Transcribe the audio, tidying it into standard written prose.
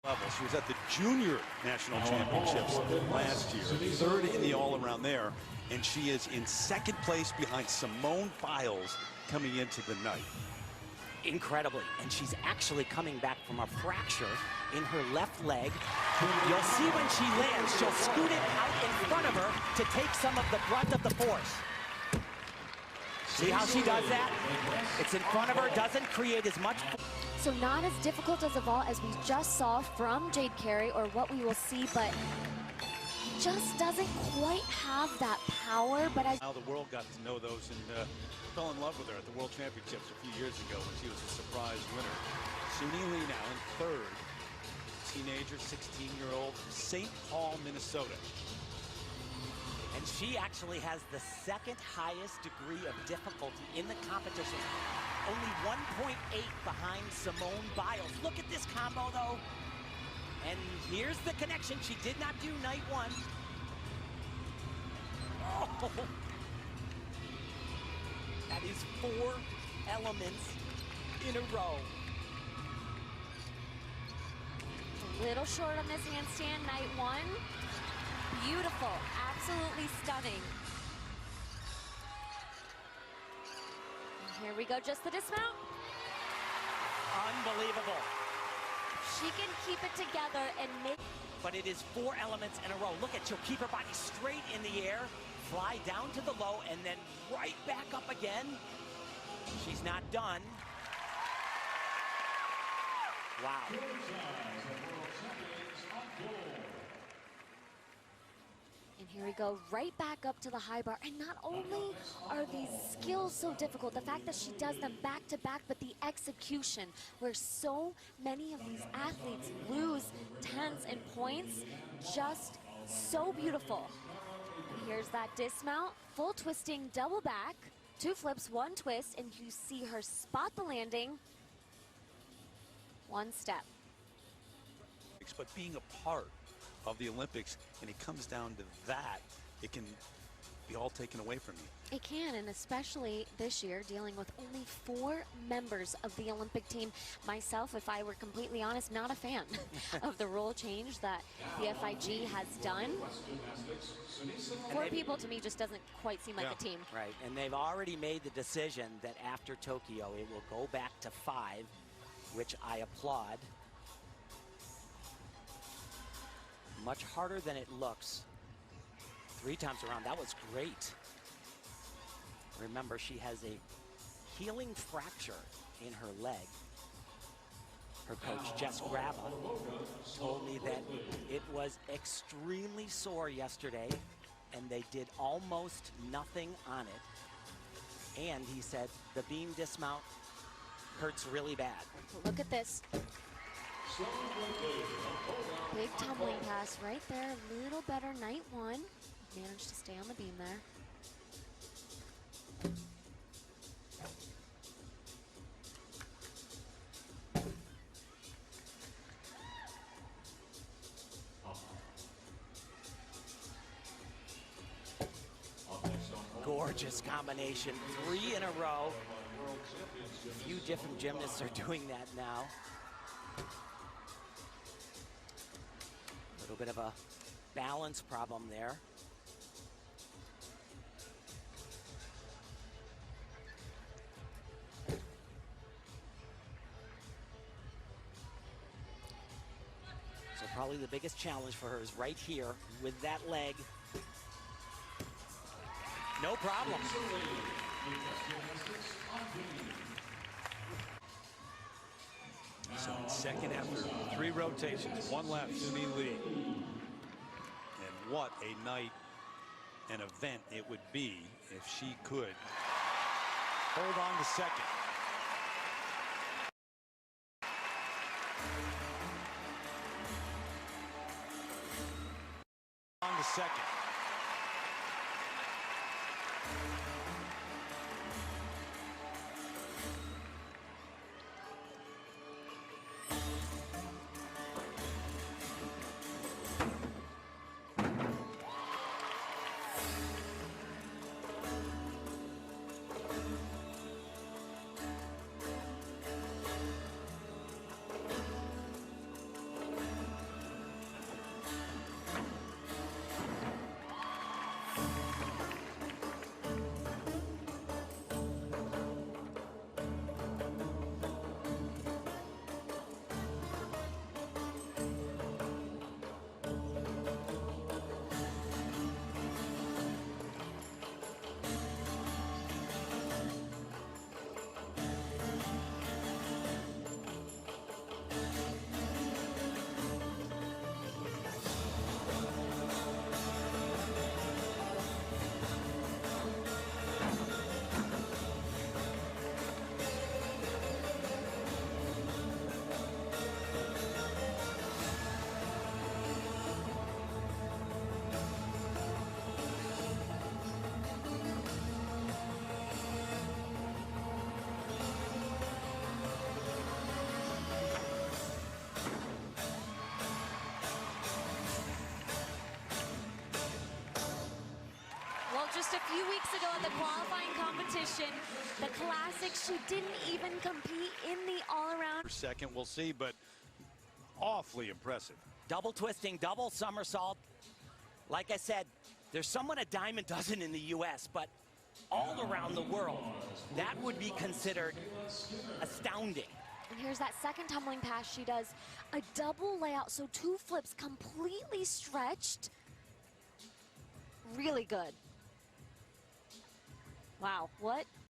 level. She was at the junior national championships last year, third in the all-around there, and she is in second place behind Simone Biles coming into the night. Incredibly, and she's actually coming back from a fracture in her left leg. You'll see when she lands, she'll scoot it out in front of her to take some of the brunt of the force. See how she does that? It's in front of her, doesn't create as much. So not as difficult as a vault as we just saw from Jade Carey, or what we will see, but just doesn't quite have that power. But as now the world got to know those and fell in love with her at the World Championships a few years ago when she was a surprise winner. Suni Lee now in third, teenager, 16-year-old from St. Paul, Minnesota. And she actually has the second highest degree of difficulty in the competition. Only 1.8 behind Simone Biles. Look at this combo though. And here's the connection. She did not do night one. Oh. That is 4 elements in a row. a little short on this handstand, night one. Beautiful, absolutely stunning. And here we go, just the dismount. Unbelievable. She can keep it together and make... But it is 4 elements in a row. Look at, she'll keep her body straight in the air, fly down to the low, and then right back up again. She's not done. Wow. And here we go, right back up to the high bar. And not only are these skills so difficult, the fact that she does them back to back, but the execution, where so many of these athletes lose tenths and points, just so beautiful. And here's that dismount, full twisting, double back, 2 flips, 1 twist, and you see her spot the landing, 1 step. But being a part of the Olympics, and it comes down to that, it can be all taken away from you. It can, and especially this year, dealing with only 4 members of the Olympic team. Myself, if I were completely honest, not a fan of the rule change that the FIG has done. 4 people to me just doesn't quite seem like a team. Right, and they've already made the decision that after Tokyo, it will go back to 5, which I applaud. Much harder than it looks. 3 times around, that was great. Remember, she has a healing fracture in her leg. Her coach, Jess Grava, told me that it was extremely sore yesterday, and they did almost nothing on it. And he said the beam dismount hurts really bad. Look at this. Big tumbling pass right there, a little better night 1. Managed to stay on the beam there. Gorgeous combination, 3 in a row. A few different gymnasts are doing that now. A little bit of a balance problem there. So probably the biggest challenge for her is right here with that leg. No problem. So in second after 3 rotations, 1 left, Suni Lee. And what a night, an event it would be if she could hold on to second. On to second. few weeks ago at the qualifying competition, the classic, she didn't even compete in the all-around. Per second, we'll see, but awfully impressive. Double twisting, double somersault. Like I said, there's someone a dime a dozen in the U.S., but all around the world, that would be considered astounding. And here's that second tumbling pass. She does a double layout, so 2 flips completely stretched. Really good. Wow, what